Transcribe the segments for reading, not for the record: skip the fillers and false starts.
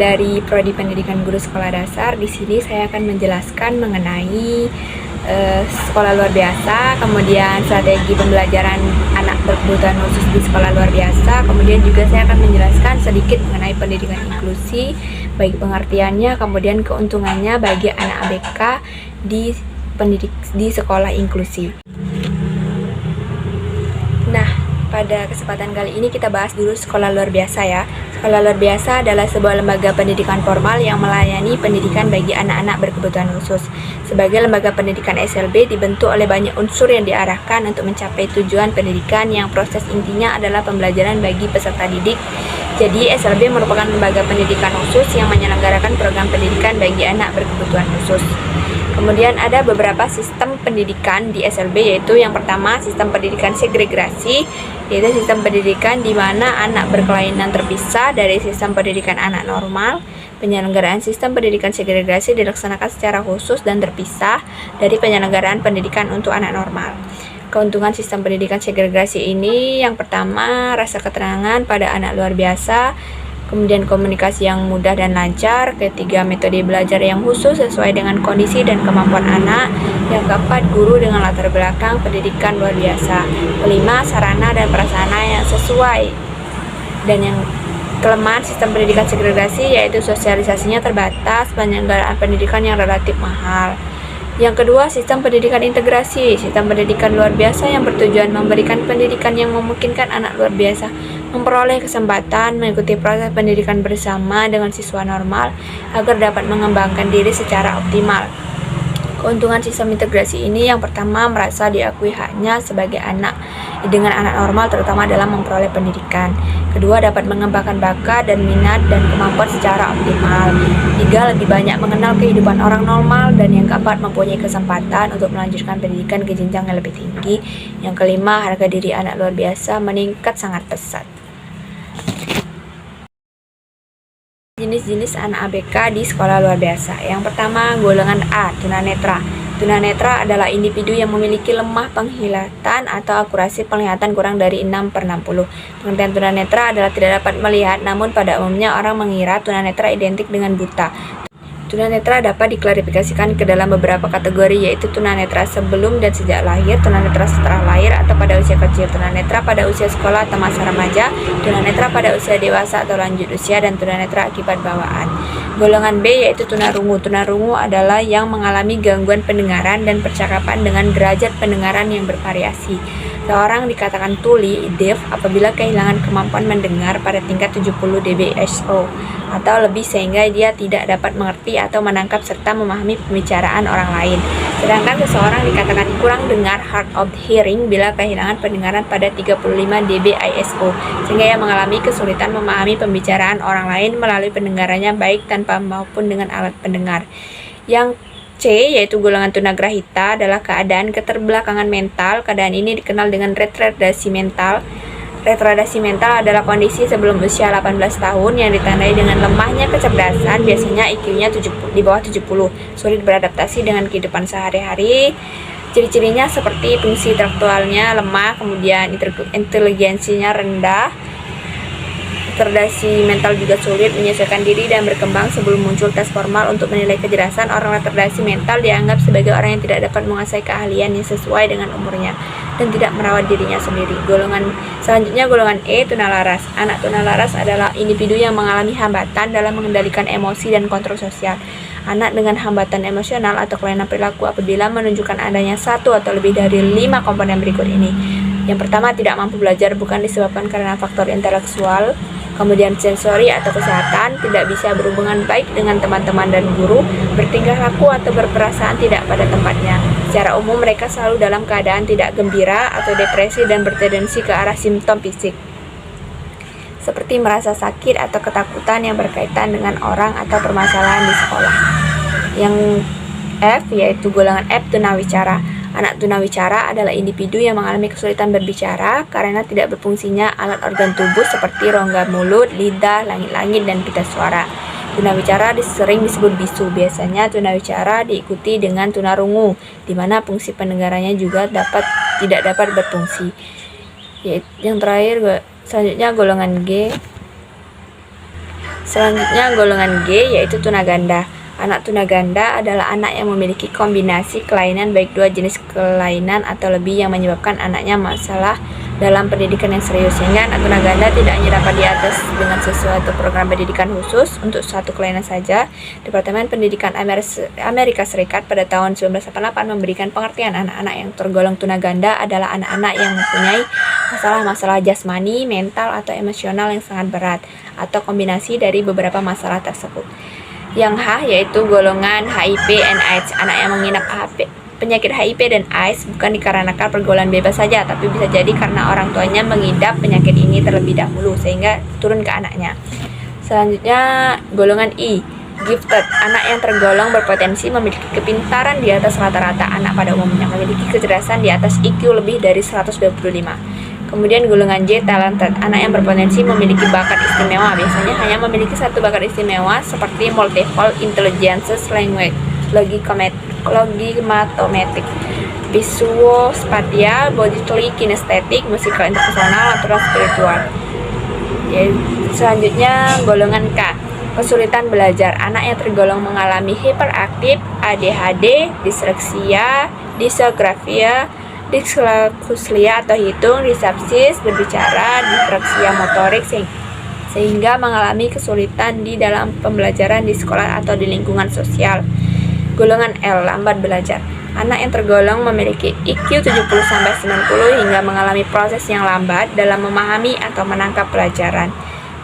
dari Prodi Pendidikan Guru Sekolah Dasar. Di sini saya akan menjelaskan mengenai sekolah luar biasa, kemudian strategi pembelajaran anak berkebutuhan khusus di sekolah luar biasa. Kemudian juga saya akan menjelaskan sedikit mengenai pendidikan inklusi, baik pengertiannya, kemudian keuntungannya bagi anak ABK di sekolah inklusi. Nah, pada kesempatan kali ini kita bahas dulu sekolah luar biasa ya. Sekolah luar biasa adalah sebuah lembaga pendidikan formal yang melayani pendidikan bagi anak-anak berkebutuhan khusus. Sebagai lembaga pendidikan SLB dibentuk oleh banyak unsur yang diarahkan untuk mencapai tujuan pendidikan yang proses intinya adalah pembelajaran bagi peserta didik. Jadi SLB merupakan lembaga pendidikan khusus yang menyelenggarakan program pendidikan bagi anak berkebutuhan khusus. Kemudian ada beberapa sistem pendidikan di SLB, yaitu yang pertama sistem pendidikan segregasi, yaitu sistem pendidikan di mana anak berkelainan terpisah dari sistem pendidikan anak normal. Penyelenggaraan sistem pendidikan segregasi dilaksanakan secara khusus dan terpisah dari penyelenggaraan pendidikan untuk anak normal. Keuntungan sistem pendidikan segregasi ini yang pertama rasa ketenangan pada anak luar biasa, kemudian komunikasi yang mudah dan lancar, ketiga metode belajar yang khusus sesuai dengan kondisi dan kemampuan anak, yang keempat guru dengan latar belakang pendidikan luar biasa, kelima sarana dan prasarana yang sesuai, dan yang kelemahan sistem pendidikan segregasi yaitu sosialisasinya terbatas, penyelenggaraan pendidikan yang relatif mahal. Yang kedua, sistem pendidikan integrasi. Sistem pendidikan luar biasa yang bertujuan memberikan pendidikan yang memungkinkan anak luar biasa memperoleh kesempatan mengikuti proses pendidikan bersama dengan siswa normal agar dapat mengembangkan diri secara optimal. Keuntungan sistem integrasi ini yang pertama merasa diakui haknya sebagai anak dengan anak normal terutama dalam memperoleh pendidikan. Kedua, dapat mengembangkan bakat dan minat dan kemampuan secara optimal. Tiga, lebih banyak mengenal kehidupan orang normal. Dan yang keempat, mempunyai kesempatan untuk melanjutkan pendidikan ke jenjang yang lebih tinggi. Yang kelima, harga diri anak luar biasa meningkat sangat pesat. Jenis-jenis anak ABK di sekolah luar biasa. Yang pertama, golongan A, tunanetra. Tunanetra adalah individu yang memiliki lemah penglihatan atau akurasi penglihatan kurang dari 6/60. Pengertian tunanetra adalah tidak dapat melihat, namun pada umumnya orang mengira tunanetra identik dengan buta. Tunanetra dapat diklarifikasikan ke dalam beberapa kategori, yaitu tunanetra sebelum dan sejak lahir, tunanetra setelah lahir atau pada usia kecil, tunanetra pada usia sekolah atau masa remaja, tunanetra pada usia dewasa atau lanjut usia, dan tunanetra akibat bawaan. Golongan B yaitu tunarungu. Tunarungu adalah yang mengalami gangguan pendengaran dan percakapan dengan derajat pendengaran yang bervariasi. Seorang dikatakan tuli, deaf, apabila kehilangan kemampuan mendengar pada tingkat 70 dBSO atau lebih sehingga dia tidak dapat mengerti atau menangkap serta memahami pembicaraan orang lain. Sedangkan seseorang dikatakan kurang dengar, hard of hearing, bila kehilangan pendengaran pada 35 dBISO sehingga ia mengalami kesulitan memahami pembicaraan orang lain melalui pendengarannya baik tanpa maupun dengan alat pendengar. Yang C yaitu golongan tunagrahita adalah keadaan keterbelakangan mental. Keadaan ini dikenal dengan retardasi mental. Retardasi mental adalah kondisi sebelum usia 18 tahun yang ditandai dengan lemahnya kecerdasan, biasanya IQ-nya di bawah 70, sulit beradaptasi dengan kehidupan sehari-hari. Ciri-cirinya seperti fungsi intelektualnya lemah, kemudian inteligensinya rendah. Retardasi mental juga sulit menyesuaikan diri dan berkembang sebelum muncul tes formal untuk menilai kecerdasan. Orang retardasi mental dianggap sebagai orang yang tidak dapat menguasai keahlian yang sesuai dengan umurnya dan tidak merawat dirinya sendiri. Selanjutnya golongan E, tunalaras. Anak tunalaras adalah individu yang mengalami hambatan dalam mengendalikan emosi dan kontrol sosial. Anak dengan hambatan emosional atau kelainan perilaku apabila menunjukkan adanya satu atau lebih dari 5 komponen berikut ini. Yang pertama, tidak mampu belajar bukan disebabkan karena faktor intelektual. Kemudian sensori atau kesehatan, tidak bisa berhubungan baik dengan teman-teman dan guru, bertingkah laku atau berperasaan tidak pada tempatnya. Secara umum mereka selalu dalam keadaan tidak gembira atau depresi dan bertendensi ke arah simptom fisik, seperti merasa sakit atau ketakutan yang berkaitan dengan orang atau permasalahan di sekolah. Yang F yaitu golongan F, tunawicara. Anak tunawicara adalah individu yang mengalami kesulitan berbicara karena tidak berfungsinya alat organ tubuh seperti rongga mulut, lidah, langit-langit, dan pita suara. Tunawicara sering disebut bisu. Biasanya tunawicara diikuti dengan tunarungu, di mana fungsi pendengarannya juga tidak dapat berfungsi. Yang terakhir, selanjutnya golongan G. Selanjutnya golongan G yaitu tunaganda. Anak tunaganda adalah anak yang memiliki kombinasi kelainan baik dua jenis kelainan atau lebih yang menyebabkan anaknya masalah dalam pendidikan yang serius, sehingga anak tunaganda tidak hanya dapat diatas dengan sesuatu program pendidikan khusus untuk satu kelainan saja. Departemen Pendidikan Amerika Serikat pada tahun 1988 memberikan pengertian anak-anak yang tergolong tunaganda adalah anak-anak yang mempunyai masalah-masalah jasmani, mental, atau emosional yang sangat berat, atau kombinasi dari beberapa masalah tersebut. Yang H yaitu golongan HIV and AIDS. Anak yang menginap penyakit HIV dan AIDS bukan dikarenakan pergaulan bebas saja, tapi bisa jadi karena orang tuanya mengidap penyakit ini terlebih dahulu sehingga turun ke anaknya. Selanjutnya golongan I, gifted. Anak yang tergolong berpotensi memiliki kepintaran di atas rata-rata anak pada umumnya, memiliki kecerdasan di atas IQ lebih dari 125. Kemudian golongan J, talented. Anak yang berpotensi memiliki bakat istimewa, biasanya hanya memiliki satu bakat istimewa seperti multiple intelligence, language, logimatomatik, visual spatial, bodily kinesthetic, musical interpersonal, atau spiritual. Selanjutnya golongan K, kesulitan belajar. Anak yang tergolong mengalami hiperaktif, ADHD, disleksia, disgrafia, diskalkulia atau hitung, disapsis, berbicara, disfraksia motorik, sehingga mengalami kesulitan di dalam pembelajaran di sekolah atau di lingkungan sosial. Golongan L, lambat belajar. Anak yang tergolong memiliki IQ 70-90 hingga mengalami proses yang lambat dalam memahami atau menangkap pelajaran.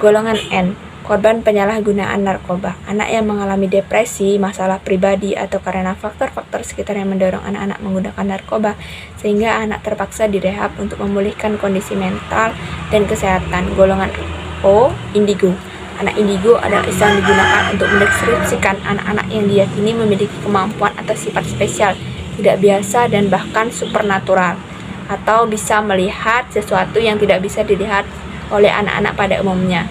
Golongan N, korban penyalahgunaan narkoba. Anak yang mengalami depresi, masalah pribadi, atau karena faktor-faktor sekitar yang mendorong anak-anak menggunakan narkoba, sehingga anak terpaksa direhab untuk memulihkan kondisi mental dan kesehatan. Golongan O, indigo. Anak indigo adalah istilah yang digunakan untuk mendeskripsikan anak-anak yang diyakini memiliki kemampuan atau sifat spesial, tidak biasa, dan bahkan supernatural, atau bisa melihat sesuatu yang tidak bisa dilihat oleh anak-anak pada umumnya.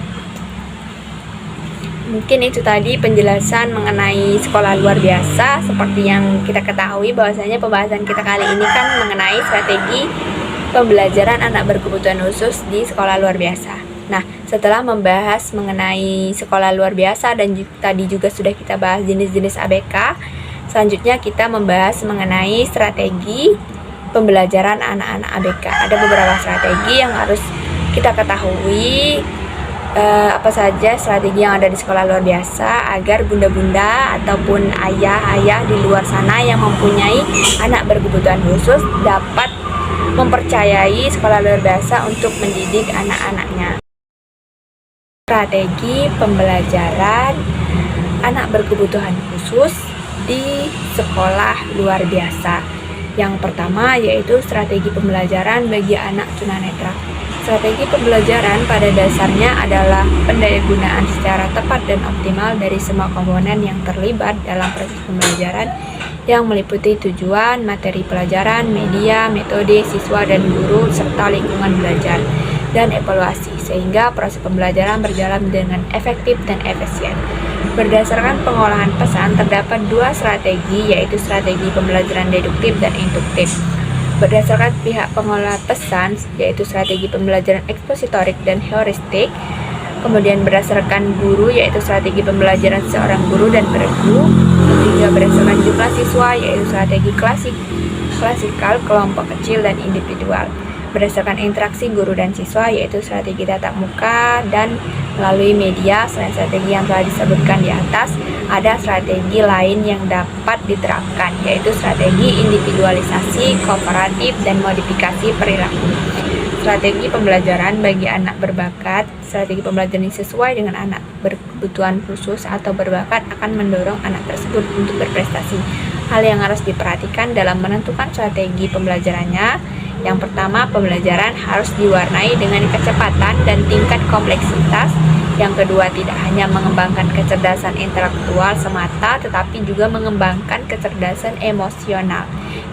Mungkin itu tadi penjelasan mengenai sekolah luar biasa. Seperti yang kita ketahui bahwasanya pembahasan kita kali ini kan mengenai strategi pembelajaran anak berkebutuhan khusus di sekolah luar biasa. Nah, setelah membahas mengenai sekolah luar biasa dan tadi juga sudah kita bahas jenis-jenis ABK, selanjutnya kita membahas mengenai strategi pembelajaran anak-anak ABK. Ada beberapa strategi yang harus kita ketahui. Apa saja strategi yang ada di sekolah luar biasa agar bunda-bunda ataupun ayah-ayah di luar sana yang mempunyai anak berkebutuhan khusus dapat mempercayai sekolah luar biasa untuk mendidik anak-anaknya. Strategi pembelajaran anak berkebutuhan khusus di sekolah luar biasa. Yang pertama yaitu strategi pembelajaran bagi anak tunanetra. Strategi pembelajaran pada dasarnya adalah pendayagunaan secara tepat dan optimal dari semua komponen yang terlibat dalam proses pembelajaran yang meliputi tujuan, materi pelajaran, media, metode, siswa dan guru, serta lingkungan belajar dan evaluasi, sehingga proses pembelajaran berjalan dengan efektif dan efisien. Berdasarkan pengolahan pesan, terdapat dua strategi, yaitu strategi pembelajaran deduktif dan induktif. Berdasarkan pihak pengolah pesan, yaitu strategi pembelajaran ekspositorik dan heuristik. Kemudian berdasarkan guru, yaitu strategi pembelajaran seorang guru dan berguru. Juga berdasarkan jumlah siswa, yaitu strategi klasikal, kelompok kecil, dan individual. Berdasarkan interaksi guru dan siswa, yaitu strategi tatap muka dan melalui media. Selain strategi yang telah disebutkan di atas, ada strategi lain yang dapat diterapkan, yaitu strategi individualisasi, kooperatif, dan modifikasi perilaku. Strategi pembelajaran bagi anak berbakat. Strategi pembelajaran yang sesuai dengan anak berkebutuhan khusus atau berbakat akan mendorong anak tersebut untuk berprestasi. Hal yang harus diperhatikan dalam menentukan strategi pembelajarannya. Yang pertama, pembelajaran harus diwarnai dengan kecepatan dan tingkat kompleksitas. Yang kedua, tidak hanya mengembangkan kecerdasan intelektual semata, tetapi juga mengembangkan kecerdasan emosional.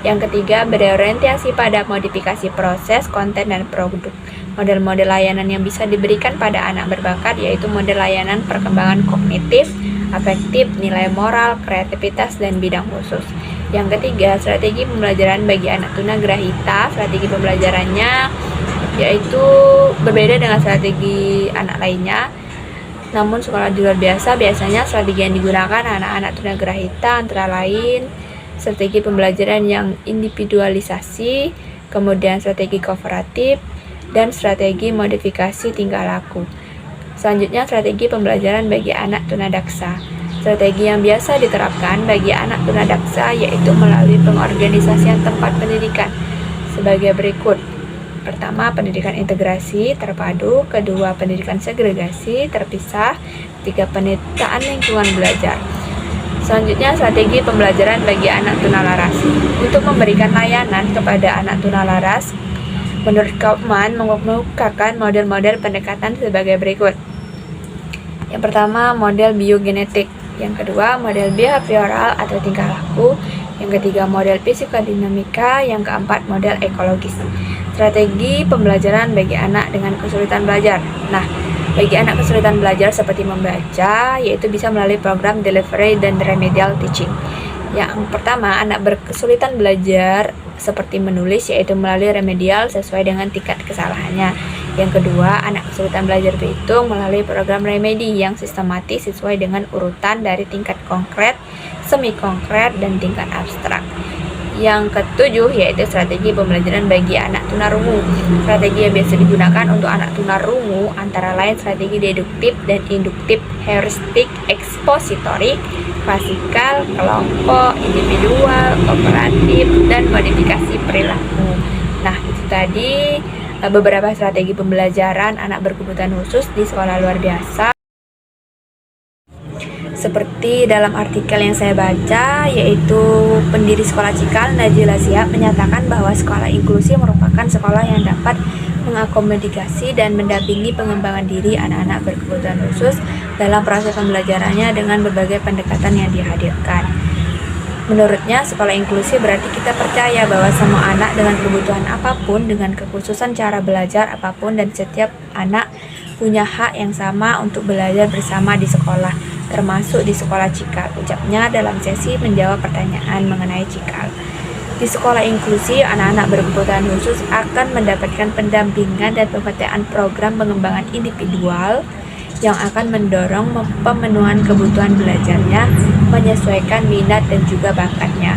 Yang ketiga, berorientasi pada modifikasi proses, konten, dan produk. Model-model layanan yang bisa diberikan pada anak berbakat yaitu model layanan perkembangan kognitif, afektif, nilai moral, kreativitas, dan bidang khusus. Yang ketiga, strategi pembelajaran bagi anak tunagrahita. Strategi pembelajarannya yaitu berbeda dengan strategi anak lainnya. Namun sekolah di luar biasa biasanya strategi yang digunakan anak-anak tunagrahita antara lain strategi pembelajaran yang individualisasi, kemudian strategi kooperatif, dan strategi modifikasi tingkah laku. Selanjutnya, strategi pembelajaran bagi anak tunadaksa. Strategi yang biasa diterapkan bagi anak tunadaksa yaitu melalui pengorganisasian tempat pendidikan sebagai berikut. Pertama, pendidikan integrasi terpadu. Kedua, pendidikan segregasi terpisah. Ketiga, penataan lingkungan belajar. Selanjutnya, strategi pembelajaran bagi anak tunalaras. Untuk memberikan layanan kepada anak tunalaras, menurut Kaufman mengemukakan model-model pendekatan sebagai berikut. Yang pertama, model biogenetik. Yang kedua, model behavioral atau tingkah laku. Yang ketiga, model psikodinamika. Yang keempat, model ekologis. Strategi pembelajaran bagi anak dengan kesulitan belajar. Nah, bagi anak kesulitan belajar seperti membaca, yaitu bisa melalui program delivery dan remedial teaching. Yang pertama, anak berkesulitan belajar seperti menulis, yaitu melalui remedial sesuai dengan tingkat kesalahannya. Yang kedua, anak kesulitan belajar berhitung melalui program remedi yang sistematis sesuai dengan urutan dari tingkat konkret, semi konkret, dan tingkat abstrak. Yang ketujuh yaitu strategi pembelajaran bagi anak tunarungu. Strategi yang biasa digunakan untuk anak tunarungu antara lain strategi deduktif dan induktif, heuristik, ekspositorik, klasikal, kelompok, individual, kooperatif, dan modifikasi perilaku. Nah, itu tadi beberapa strategi pembelajaran anak berkebutuhan khusus di sekolah luar biasa. Seperti dalam artikel yang saya baca, yaitu pendiri sekolah Cikal, Najila Shihab, menyatakan bahwa sekolah inklusi merupakan sekolah yang dapat mengakomodasi dan mendampingi pengembangan diri anak-anak berkebutuhan khusus dalam proses pembelajarannya dengan berbagai pendekatan yang dihadirkan. Menurutnya, sekolah inklusi berarti kita percaya bahwa semua anak dengan kebutuhan apapun, dengan kekhususan cara belajar apapun, dan setiap anak punya hak yang sama untuk belajar bersama di sekolah, termasuk di sekolah Cikal, ucapnya dalam sesi menjawab pertanyaan mengenai Cikal. Di sekolah inklusi, anak-anak berkebutuhan khusus akan mendapatkan pendampingan dan pemetaan program pengembangan individual yang akan mendorong pemenuhan kebutuhan belajarnya, menyesuaikan minat dan juga bakatnya.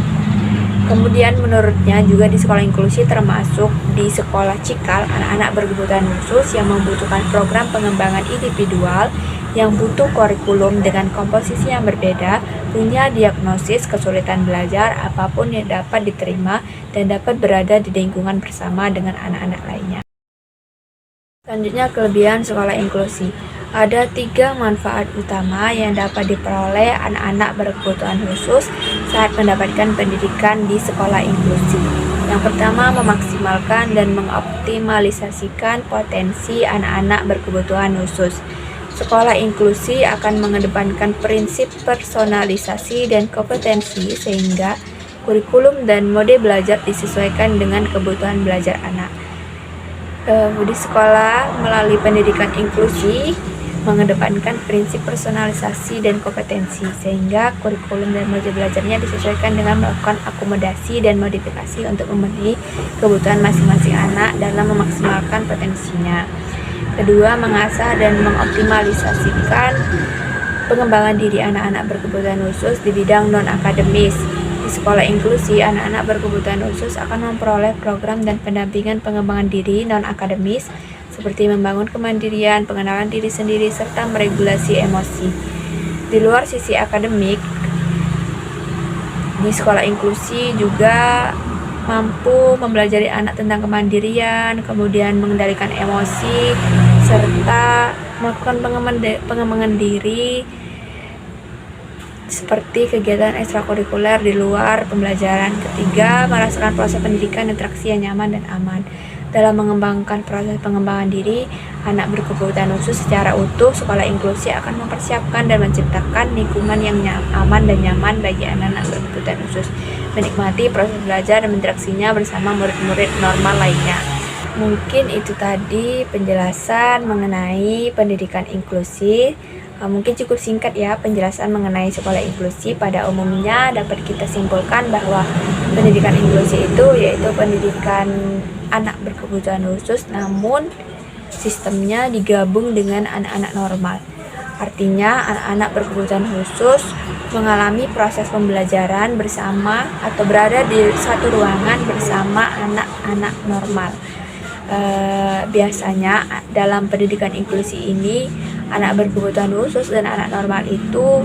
Kemudian menurutnya juga di sekolah inklusi termasuk di sekolah Cikal, anak-anak berkebutuhan khusus yang membutuhkan program pengembangan individual yang butuh kurikulum dengan komposisi yang berbeda, punya diagnosis kesulitan belajar apapun yang dapat diterima dan dapat berada di lingkungan bersama dengan anak-anak lainnya. Selanjutnya, kelebihan sekolah inklusi. Ada 3 manfaat utama yang dapat diperoleh anak-anak berkebutuhan khusus saat mendapatkan pendidikan di sekolah inklusi. Yang pertama, memaksimalkan dan mengoptimalisasikan potensi anak-anak berkebutuhan khusus. Sekolah inklusi akan mengedepankan prinsip personalisasi dan kompetensi sehingga kurikulum dan mode belajar disesuaikan dengan kebutuhan belajar anak. Di sekolah melalui pendidikan inklusi mengedepankan prinsip personalisasi dan kompetensi sehingga kurikulum dan mode belajarnya disesuaikan dengan melakukan akomodasi dan modifikasi untuk memenuhi kebutuhan masing-masing anak dalam memaksimalkan potensinya. Kedua, mengasah dan mengoptimalisasikan pengembangan diri anak-anak berkebutuhan khusus di bidang non-akademis. Di sekolah inklusi, anak-anak berkebutuhan khusus akan memperoleh program dan pendampingan pengembangan diri non-akademis seperti membangun kemandirian, pengenalan diri sendiri, serta meregulasi emosi. Di luar sisi akademik, di sekolah inklusi juga mampu mempelajari anak tentang kemandirian, kemudian mengendalikan emosi, serta melakukan pengembangan diri seperti kegiatan ekstrakurikuler di luar pembelajaran. Ketiga, merasakan proses pendidikan interaksi yang nyaman dan aman. Dalam mengembangkan proses pengembangan diri anak berkebutuhan khusus secara utuh, sekolah inklusi akan mempersiapkan dan menciptakan lingkungan yang aman dan nyaman bagi anak-anak berkebutuhan khusus, menikmati proses belajar dan interaksinya bersama murid-murid normal lainnya. Mungkin itu tadi penjelasan mengenai pendidikan inklusi. Mungkin cukup singkat ya penjelasan mengenai sekolah inklusi. Pada umumnya dapat kita simpulkan bahwa pendidikan inklusi itu yaitu pendidikan anak berkebutuhan khusus namun sistemnya digabung dengan anak-anak normal. Artinya, anak-anak berkebutuhan khusus mengalami proses pembelajaran bersama atau berada di satu ruangan bersama anak-anak normal. Biasanya dalam pendidikan inklusi ini, anak berkebutuhan khusus dan anak normal itu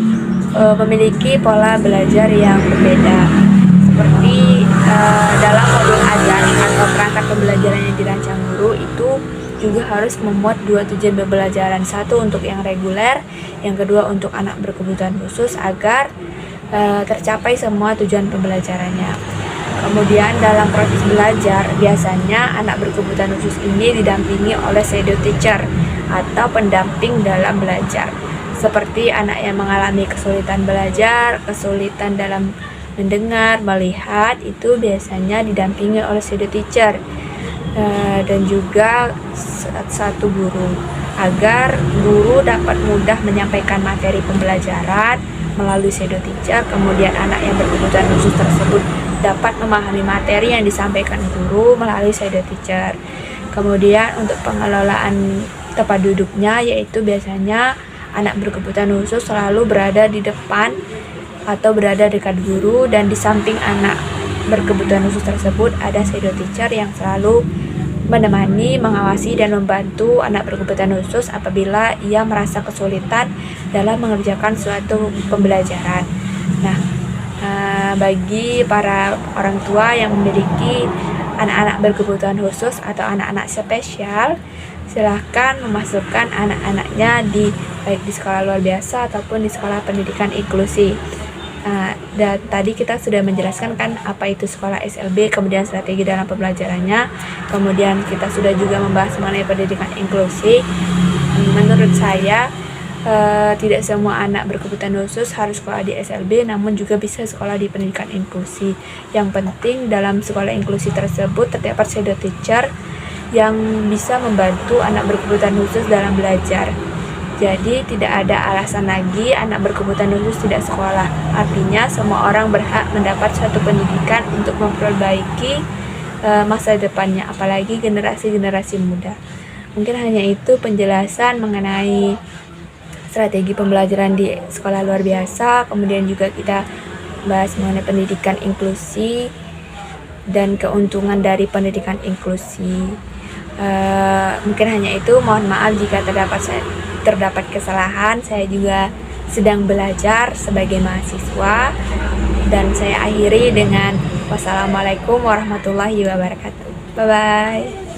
memiliki pola belajar yang berbeda. Seperti dalam modul ajar atau perangkat pembelajaran yang dirancang guru itu juga harus memuat 2 tujuan pembelajaran, satu untuk yang reguler, yang kedua untuk anak berkebutuhan khusus agar tercapai semua tujuan pembelajarannya. Kemudian dalam proses belajar, biasanya anak berkebutuhan khusus ini didampingi oleh shadow teacher atau pendamping dalam belajar. Seperti anak yang mengalami kesulitan belajar, kesulitan dalam mendengar, melihat, itu biasanya didampingi oleh shadow teacher dan juga satu guru, agar guru dapat mudah menyampaikan materi pembelajaran melalui shadow teacher. Kemudian anak yang berkebutuhan khusus tersebut dapat memahami materi yang disampaikan guru melalui shadow teacher. Kemudian untuk pengelolaan tempat duduknya, yaitu biasanya anak berkebutuhan khusus selalu berada di depan atau berada dekat guru, dan di samping anak berkebutuhan khusus tersebut ada shadow teacher yang selalu menemani, mengawasi, dan membantu anak berkebutuhan khusus apabila ia merasa kesulitan dalam mengerjakan suatu pembelajaran. Nah, bagi para orang tua yang memiliki anak-anak berkebutuhan khusus atau anak-anak spesial, silahkan memasukkan anak-anaknya baik di sekolah luar biasa ataupun di sekolah pendidikan inklusi. Dan tadi kita sudah menjelaskan kan apa itu sekolah SLB, kemudian strategi dalam pembelajarannya, kemudian kita sudah juga membahas mengenai pendidikan inklusi. Menurut saya tidak semua anak berkebutuhan khusus harus sekolah di SLB, namun juga bisa sekolah di pendidikan inklusi. Yang penting dalam sekolah inklusi tersebut terdapat shadow teacher yang bisa membantu anak berkebutuhan khusus dalam belajar. Jadi tidak ada alasan lagi anak berkebutuhan khusus tidak sekolah. Artinya semua orang berhak mendapat suatu pendidikan untuk memperbaiki masa depannya, apalagi generasi-generasi muda. Mungkin hanya itu penjelasan mengenai strategi pembelajaran di sekolah luar biasa. Kemudian juga kita bahas mengenai pendidikan inklusi dan keuntungan dari pendidikan inklusi. Mungkin hanya itu. Mohon maaf jika terdapat kesalahan. Saya juga sedang belajar sebagai mahasiswa, dan saya akhiri dengan wassalamualaikum warahmatullahi wabarakatuh. Bye bye.